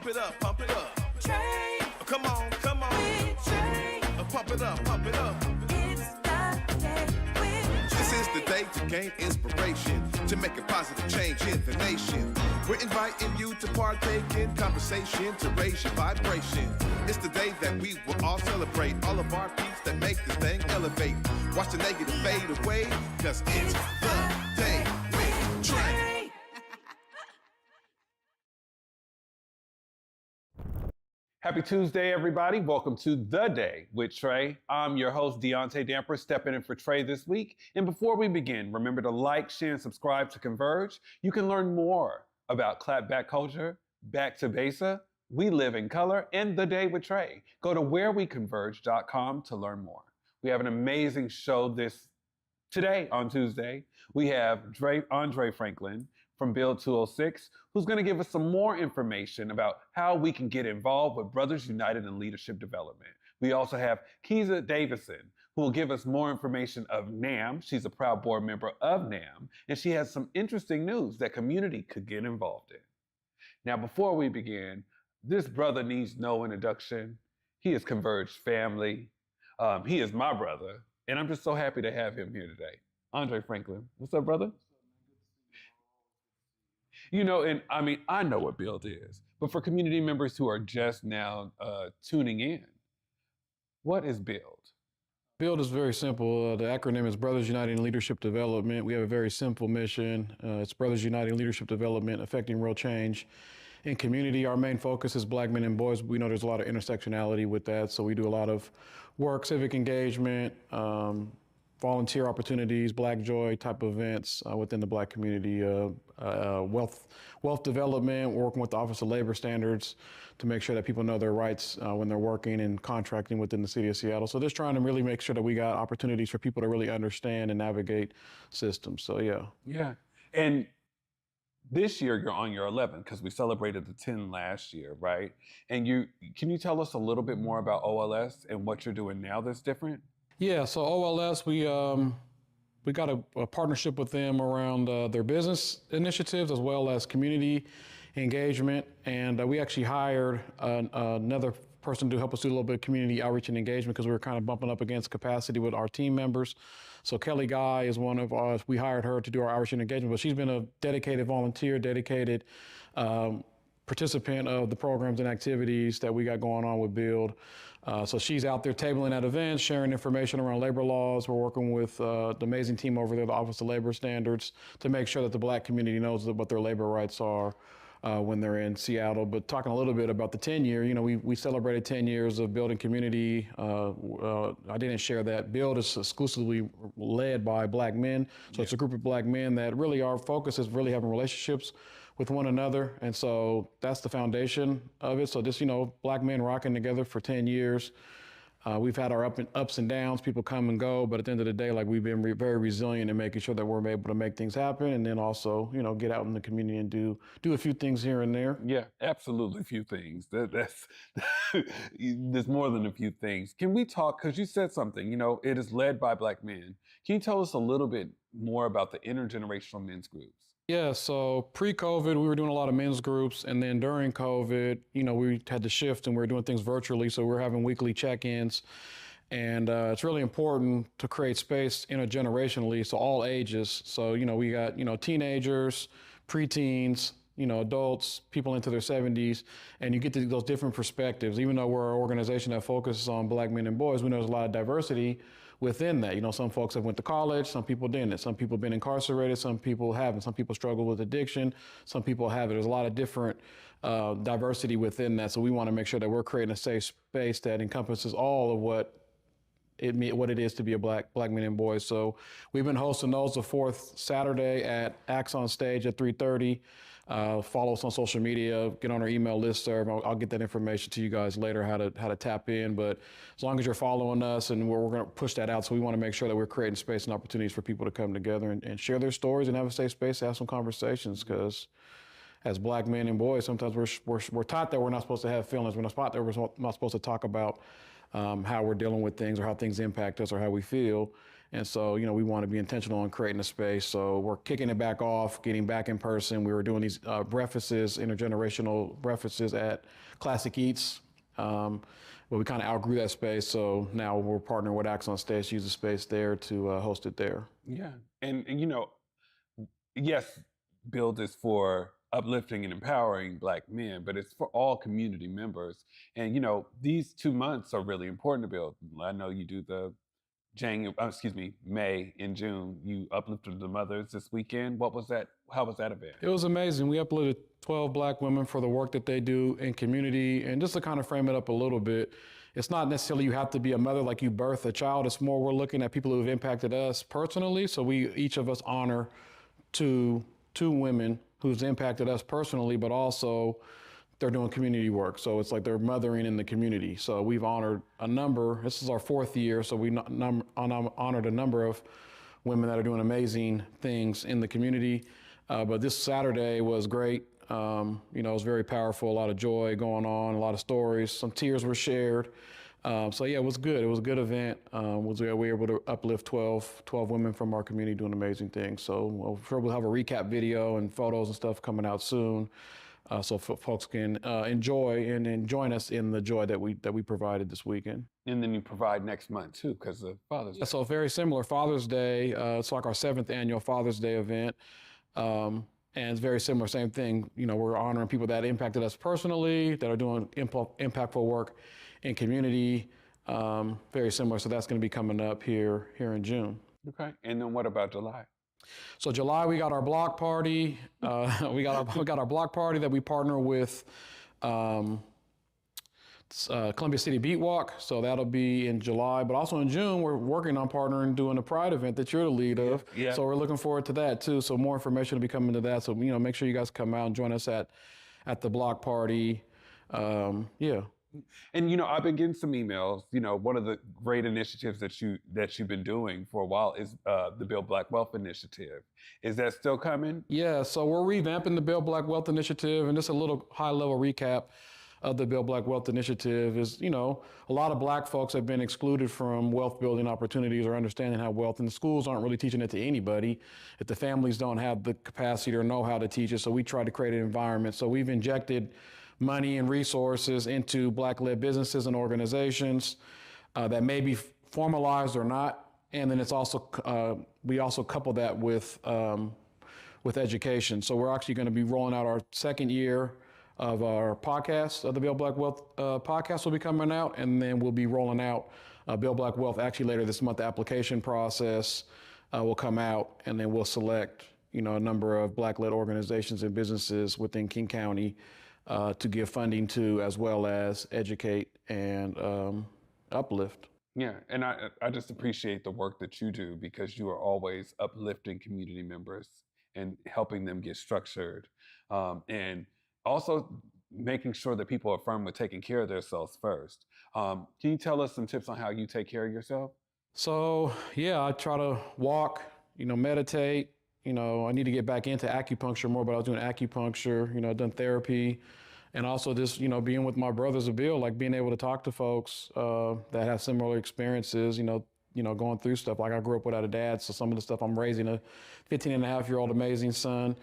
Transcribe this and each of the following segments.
Pump it up, pump it up. Trae. Come on, come on. With Trae. Pump it up, pump it up. It's the day with This is the Trae. day to gain inspiration, to make a positive change in the nation. We're inviting you to partake in conversation, to raise your vibration. It's the day that we will all celebrate all of our peeps that make this thing elevate. Watch the negative fade away, cause it's the day with Trae. Happy Tuesday, everybody. Welcome to The Day with Trae. I'm your host, Deontay Damper, stepping in for Trae this week. And before we begin, remember to like, share, and subscribe to Converge. You can learn more about clapback culture, back to Besa, We Live in Color, and The Day with Trae. Go to whereweconverge.com to learn more. We have an amazing show today on Tuesday. We have Andre Franklin from Build 206, who's going to give us some more information about how we can get involved with Brothers United in Leadership Development. We also have Kizha Davidson, who will give us more information of NAAM. She's a proud board member of NAAM, and she has some interesting news that community could get involved in. Now, before we begin, this brother needs no introduction. He is Converge family. He is my brother, and I'm just so happy to have him here today. Andre Franklin, what's up, brother? You know, and I mean, I know what Build is, but for community members who are just now tuning in, what is Build? Build is very simple. The acronym is Brothers United in Leadership Development. We have a very simple mission. It's Brothers United in Leadership Development, affecting real change in community. Our main focus is Black men and boys. We know there's a lot of intersectionality with that, so we do a lot of work, civic engagement, volunteer opportunities, Black Joy type events within the Black community, wealth development, working with the Office of Labor Standards to make sure that people know their rights when they're working and contracting within the city of Seattle. So just trying to really make sure that we got opportunities for people to really understand and navigate systems. So yeah. Yeah, and this year you're on your 11th because we celebrated the 10 last year, right? And can you tell us a little bit more about OLS and what you're doing now that's different? Yeah, so OLS, we got a partnership with them around their business initiatives as well as community engagement. And we actually hired another person to help us do a little bit of community outreach and engagement because we were kind of bumping up against capacity with our team members. So Kelly Guy is one of us. We hired her to do our outreach and engagement, but she's been a dedicated volunteer, dedicated participant of the programs and activities that we got going on with Build. So she's out there tabling at events, sharing information around labor laws. We're working with the amazing team over there, the Office of Labor Standards, to make sure that the Black community knows what their labor rights are when they're in Seattle. But talking a little bit about the 10 year, you know, we celebrated 10 years of building community. I didn't share that. Build is exclusively led by Black men. So it's a group of Black men that really our focus is really having relationships with one another. And so that's the foundation of it. So just, you know, Black men rocking together for 10 years. We've had our ups and downs, people come and go, but at the end of the day, like we've been very resilient in making sure that we're able to make things happen and then also, you know, get out in the community and do a few things here and there. Yeah, absolutely a few things. That's there's more than a few things. Can we talk, because you said something, you know, it is led by Black men. Can you tell us a little bit more about the intergenerational men's groups? Yeah, so pre-COVID, we were doing a lot of men's groups, and then during COVID, you know, we had to shift and we were doing things virtually, so we're having weekly check-ins, and it's really important to create space intergenerationally, so all ages. So, you know, we got, you know, teenagers, preteens, you know, adults, people into their 70s, and you get to those different perspectives. Even though we're an organization that focuses on Black men and boys, we know there's a lot of diversity within that. You know, some folks have went to college, some people didn't. Some people have been incarcerated, some people haven't. Some people struggle with addiction, some people have it. There's a lot of different diversity within that. So we want to make sure that we're creating a safe space that encompasses all of what it is to be a black men and boys. So we've been hosting those the fourth Saturday at Acts on Stage at 3:30. Follow us on social media, get on our email listserv. I'll get that information to you guys later, how to tap in. But as long as you're following us, and we're going to push that out. So we want to make sure that we're creating space and opportunities for people to come together and share their stories and have a safe space to have some conversations. Because as black men and boys, sometimes we're taught that we're not supposed to have feelings. We're not taught that we're not supposed to talk about how we're dealing with things or how things impact us or how we feel. And so, we want to be intentional in creating a space. So we're kicking it back off, getting back in person. We were doing these breakfasts, intergenerational breakfasts at Classic Eats. But we kind of outgrew that space. So now we're partnering with Acts on Stage to use the space there to host it there. Yeah. And yes, Build is for uplifting and empowering Black men, but it's for all community members. And, these 2 months are really important to Build. I know you do the May and June, you uplifted the mothers this weekend. What was that? How was that event? It was amazing. We uplifted 12 Black women for the work that they do in community. And just to kind of frame it up a little bit, it's not necessarily you have to be a mother like you birth a child. It's more we're looking at people who have impacted us personally. So each of us honor two women who's impacted us personally, but also they're doing community work. So it's like they're mothering in the community. So we've honored a number. This is our 4th year. So we honored a number of women that are doing amazing things in the community. But this Saturday was great. It was very powerful, a lot of joy going on, a lot of stories, some tears were shared. So yeah, it was good. It was a good event. We were able to uplift 12 women from our community doing amazing things. So I'm sure we'll have a recap video and photos and stuff coming out soon. So folks can enjoy and join us in the joy that we provided this weekend. And then you provide next month too, because of Father's Day. So very similar, Father's Day. It's like our 7th annual Father's Day event. And it's very similar, same thing. We're honoring people that impacted us personally, that are doing impactful work in community. Very similar. So that's going to be coming up here in June. Okay. And then what about July? So July, we got our block party. We got our block party that we partner with Columbia City Beat Walk. So that'll be in July. But also in June, we're working on partnering, doing a Pride event that you're the lead of. Yeah. So we're looking forward to that too. So more information will be coming to that. So make sure you guys come out and join us at the block party. Yeah. And I've been getting some emails. One of the great initiatives that you've been doing for a while is the Build Black Wealth Initiative. Is that still coming? Yeah, so we're revamping the Build Black Wealth Initiative, and just a little high-level recap of the Build Black Wealth Initiative is, a lot of Black folks have been excluded from wealth building opportunities or understanding how wealth, and the schools aren't really teaching it to anybody if the families don't have the capacity or know how to teach it. So we try to create an environment. So we've injected money and resources into Black-led businesses and organizations that may be formalized or not. And then it's also, we also couple that with education. So we're actually going to be rolling out our 2nd year of our podcast. The Build Black Wealth podcast will be coming out, and then we'll be rolling out Build Black Wealth actually later this month. The application process will come out, and then we'll select, a number of Black-led organizations and businesses within King County to give funding to, as well as educate and uplift. Yeah, and I just appreciate the work that you do, because you are always uplifting community members and helping them get structured, and also making sure that people are firm with taking care of themselves first. Can you tell us some tips on how you take care of yourself? So yeah, I try to walk, meditate. I need to get back into acupuncture more, but I was doing acupuncture, done therapy, and also just, being with my brothers of Bill, like being able to talk to folks that have similar experiences, going through stuff. Like I grew up without a dad, so some of the stuff I'm raising a 15-and-a-half-year-old amazing son,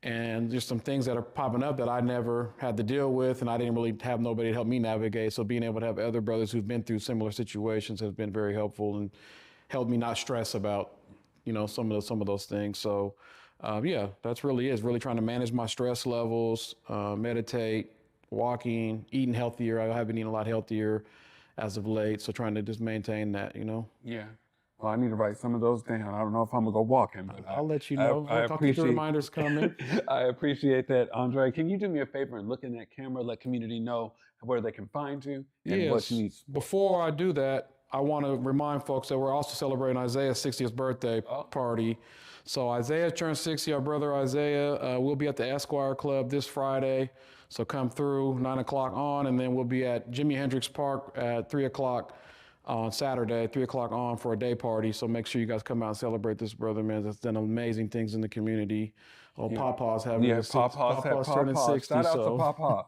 and there's some things that are popping up that I never had to deal with, and I didn't really have nobody to help me navigate. So being able to have other brothers who've been through similar situations has been very helpful and helped me not stress about some of those things. So, yeah, that's really trying to manage my stress levels, meditate, walking, eating healthier. I have been eating a lot healthier as of late. So trying to just maintain that, Yeah. Well, I need to write some of those down. I don't know if I'm gonna go walking, but I'll let you know. I I'll talk you through reminders coming. I appreciate that, Andre. Can you do me a favor and look in that camera, let community know where they can find you and what you need? Before I do that, I want to remind folks that we're also celebrating Isaiah's 60th birthday party. So Isaiah turned 60, our brother Isaiah. We'll be at the Esquire Club this Friday. So come through 9 o'clock on, and then we'll be at Jimi Hendrix Park at 3 o'clock on Saturday, 3 o'clock on for a day party. So make sure you guys come out and celebrate this brother, man. That's done amazing things in the community. Oh, Papa's having Papa's turning 60. Shout out to Papa.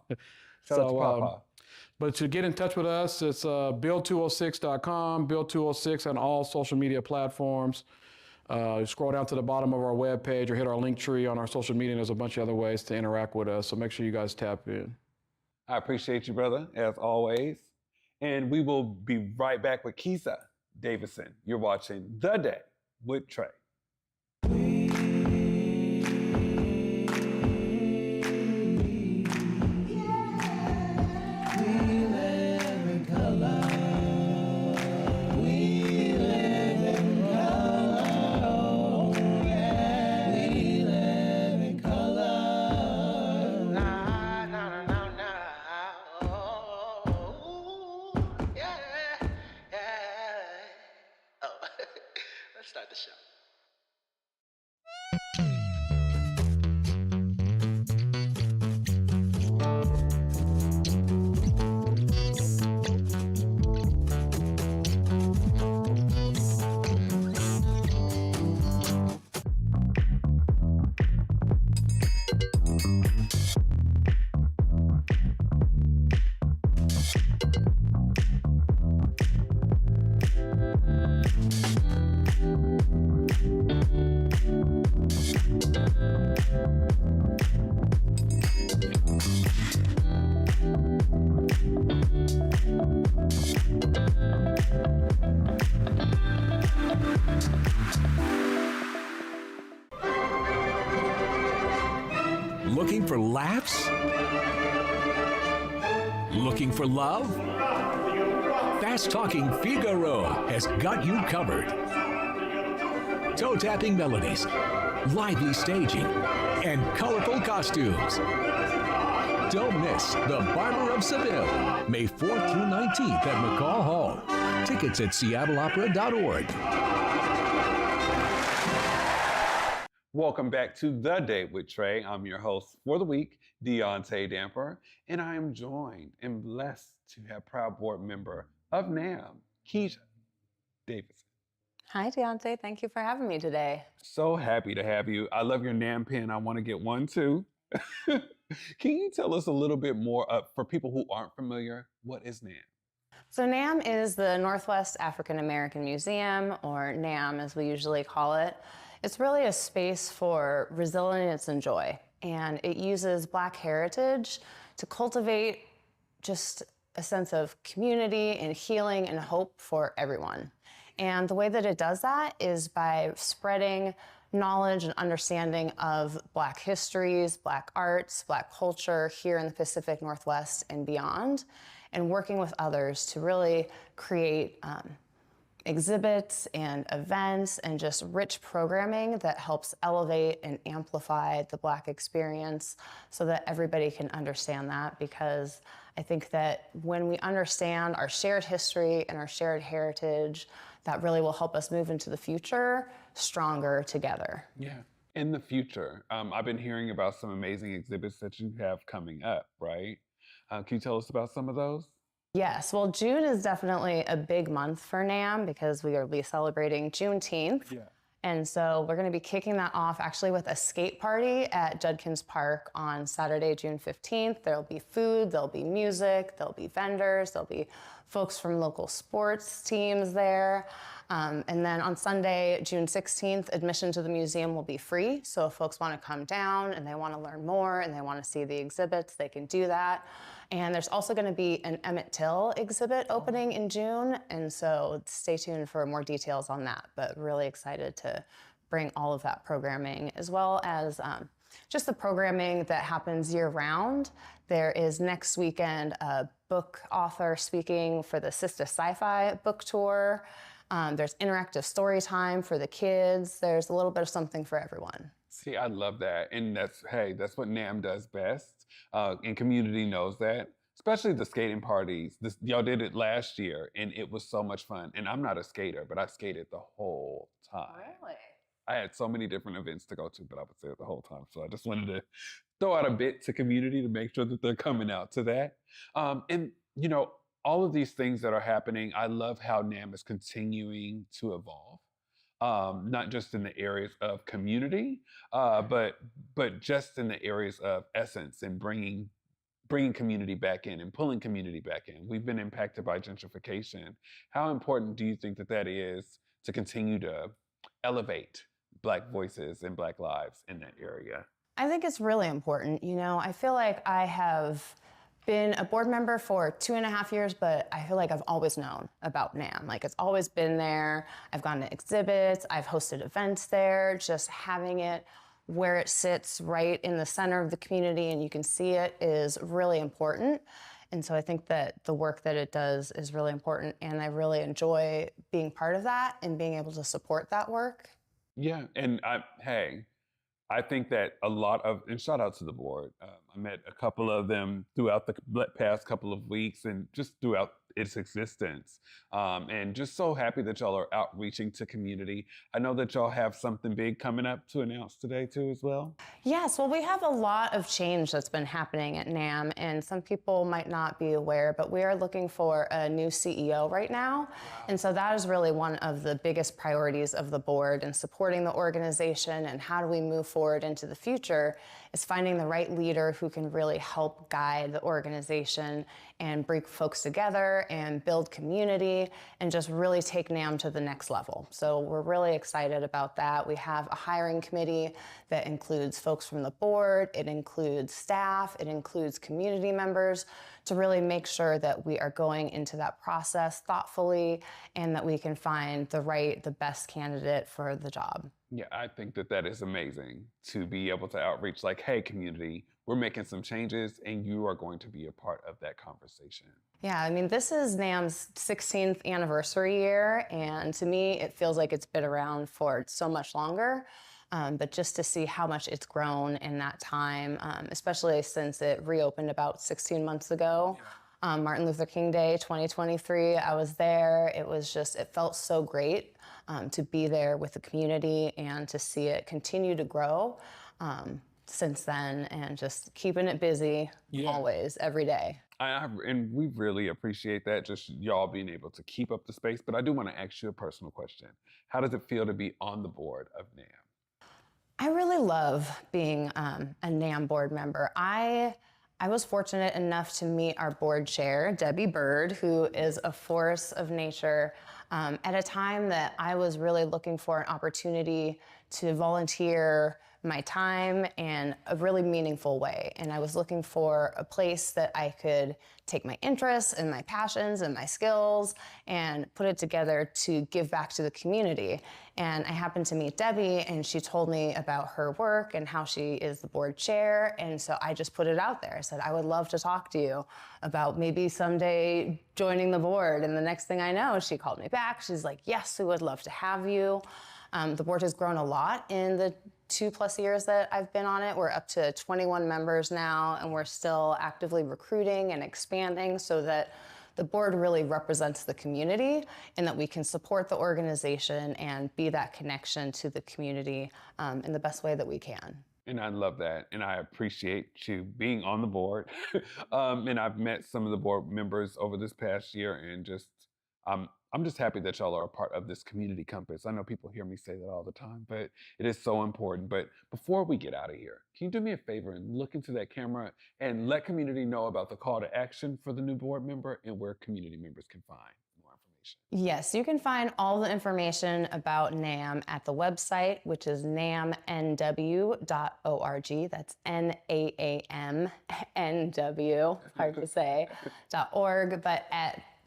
Shout out to Papa. But to get in touch with us, it's build206.com, build206 on all social media platforms. Scroll down to the bottom of our webpage or hit our link tree on our social media, and there's a bunch of other ways to interact with us. So make sure you guys tap in. I appreciate you, brother, as always. And we will be right back with Kizha Davidson. You're watching The Day with Trae. Let's start the show. Looking for laughs? Looking for love? Fast Talking Figaro has got you covered. Toe-tapping melodies, lively staging, and colorful costumes. Don't miss The Barber of Seville, May 4th through 19th at McCall Hall. Tickets at seattleopera.org. Welcome back to The Day with Trae. I'm your host for the week, Deontay Damper, and I am joined and blessed to have proud board member of NAAM, Kizha Davidson. Hi, Deontay. Thank you for having me today. So happy to have you. I love your NAAM pen. I want to get one too. Can you tell us a little bit more, for people who aren't familiar, what is NAAM? So NAAM is the Northwest African American Museum, or NAAM as we usually call it. It's really a space for resilience and joy, and it uses Black heritage to cultivate just a sense of community and healing and hope for everyone. And the way that it does that is by spreading knowledge and understanding of Black histories, Black arts, Black culture here in the Pacific Northwest and beyond, and working with others to really create exhibits and events and just rich programming that helps elevate and amplify the Black experience so that everybody can understand that, because I think that when we understand our shared history and our shared heritage, that really will help us move into the future stronger together. Yeah. In the future, I've been hearing about some amazing exhibits that you have coming up, right? Can you tell us about some of those? Yes, well, June is definitely a big month for NAAM because we will be celebrating Juneteenth. Yeah. And so we're going to be kicking that off actually with a skate party at Judkins Park on Saturday, June 15th. There'll be food, there'll be music, there'll be vendors, there'll be folks from local sports teams there. And then on Sunday, June 16th, admission to the museum will be free. So if folks want to come down and they want to learn more and they want to see the exhibits, they can do that. And there's also going to be an Emmett Till exhibit opening in June. And so stay tuned for more details on that. But really excited to bring all of that programming, as well as just the programming that happens year round. There is next weekend a book author speaking for the Sista Sci-Fi book tour. There's interactive story time for the kids. There's a little bit of something for everyone. See, I love that. And that's what NAAM does best. And community knows that, especially the skating parties. Y'all did it last year and it was so much fun. And I'm not a skater, but I skated the whole time. Really? I had so many different events to go to, but I was there the whole time. So I just wanted to throw out a bit to community to make sure that they're coming out to that. And, you know, all of these things that are happening, I love how NAAM is continuing to evolve. Not just in the areas of community, but just in the areas of essence and bringing bringing community back in and pulling community back in. We've been impacted by gentrification. How important do you think that that is to continue to elevate Black voices and Black lives in that area? I think it's really important. You know, I feel like I have been a board member for 2.5 years, but I feel like I've always known about NAAM. Like, it's always been there. I've gone to exhibits, I've hosted events there. Just having it where it sits right in the center of the community and you can see it is really important. And so I think that the work that it does is really important, and I really enjoy being part of that and being able to support that work. Yeah, and I think that a lot of, and shout out to the board. I met a couple of them throughout the past couple of weeks and just throughout its existence. And just so happy that y'all are outreaching to community. I know that y'all have something big coming up to announce today too as well. Yes, well, we have a lot of change that's been happening at NAAM, and some people might not be aware, but we are looking for a new CEO right now. And so that is really one of the biggest priorities of the board, and supporting the organization and how do we move forward into the future is finding the right leader who can really help guide the organization and bring folks together and build community and just really take NAAM to the next level. So we're really excited about that. We have a hiring committee that includes folks from the board, it includes staff, it includes community members, to really make sure that we are going into that process thoughtfully and that we can find the best candidate for the job. Yeah, I think that that is amazing to be able to outreach like, hey, community, we're making some changes and you are going to be a part of that conversation. Yeah, I mean, this is NAAM's 16th anniversary year, and to me, it feels like it's been around for so much longer. But just to see how much it's grown in that time, especially since it reopened about 16 months ago. Martin Luther King Day 2023, I was there. It felt so great to be there with the community and to see it continue to grow since then, and just keeping it busy always, every day. And we really appreciate that, just y'all being able to keep up the space. But I do want to ask you a personal question. How does it feel to be on the board of NAAM? I really love being a NAAM board member. I was fortunate enough to meet our board chair, Debbie Bird, who is a force of nature, at a time that I was really looking for an opportunity to volunteer my time in a really meaningful way. And I was looking for a place that I could take my interests and my passions and my skills and put it together to give back to the community. And I happened to meet Debbie, and she told me about her work and how she is the board chair. And so I just put it out there. I said, I would love to talk to you about maybe someday joining the board. And the next thing I know, she called me back. She's like, yes, we would love to have you. The board has grown a lot in the 2+ years that I've been on it. We're up to 21 members now, and we're still actively recruiting and expanding so that the board really represents the community and that we can support the organization and be that connection to the community in the best way that we can. And I love that. And I appreciate you being on the board. And I've met some of the board members over this past year, and just I'm just happy that y'all are a part of this community compass. I know people hear me say that all the time, but it is so important. But before we get out of here, can you do me a favor and look into that camera and let community know about the call to action for the new board member and where community members can find more information? Yes, you can find all the information about NAAM at the website, which is naamnw.org. That's NAAMNW, hard to say, .org. But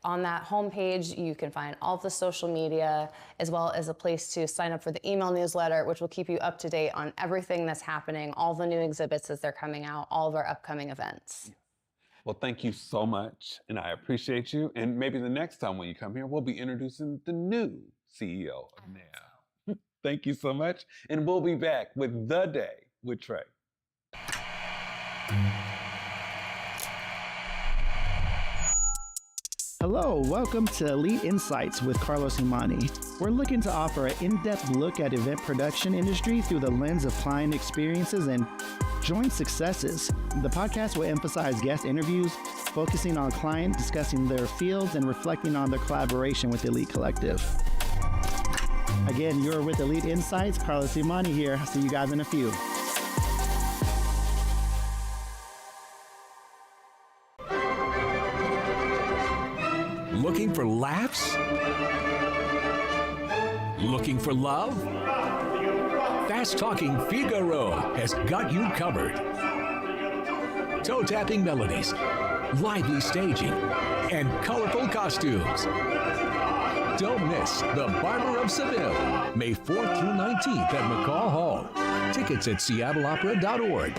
on that homepage, you can find all of the social media, as well as a place to sign up for the email newsletter, which will keep you up to date on everything that's happening, all the new exhibits as they're coming out, all of our upcoming events. Well, thank you so much, and I appreciate you. And maybe the next time when you come here, we'll be introducing the new CEO of NAAM. Thank you so much, and we'll be back with The Day with Trae. Hello, welcome to Elite Insights with Carlos Imani. We're looking to offer an in-depth look at event production industry through the lens of client experiences and joint successes. The podcast will emphasize guest interviews, focusing on client discussing their fields and reflecting on their collaboration with Elite Collective. Again, you're with Elite Insights. Carlos Imani here. I'll see you guys in a few. for laughs? Looking for love? Fast-talking Figaro has got you covered. Toe-tapping melodies, lively staging, and colorful costumes. Don't miss The Barber of Seville, May 4th through 19th at McCall Hall. Tickets at seattleopera.org.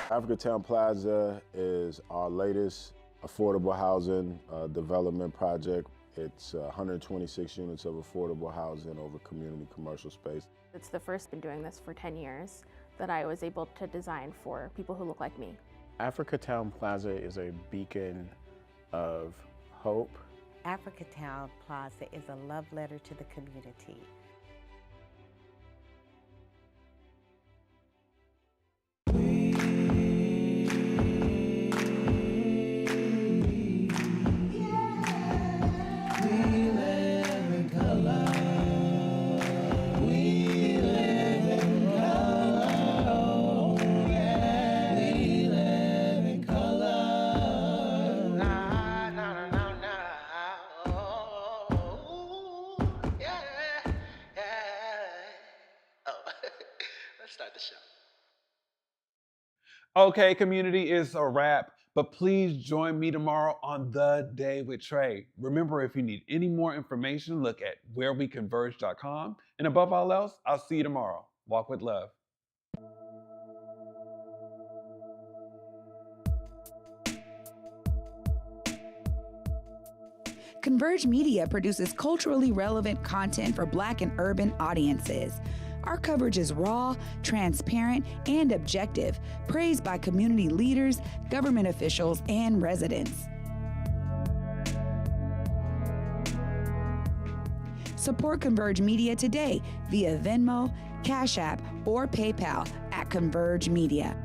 Africatown Plaza is our latest affordable housing development project. It's 126 units of affordable housing over community commercial space. It's the first been doing this for 10 years that I was able to design for people who look like me. Africatown Plaza is a beacon of hope. Africatown Plaza is a love letter to the community. Let's start the show. Okay, community, it's a wrap. But please join me tomorrow on The Day with Trae. Remember, if you need any more information, look at whereweconverge.com. And above all else, I'll see you tomorrow. Walk with love. Converge Media produces culturally relevant content for Black and urban audiences. Our coverage is raw, transparent, and objective, praised by community leaders, government officials, and residents. Support Converge Media today via Venmo, Cash App, or PayPal at Converge Media.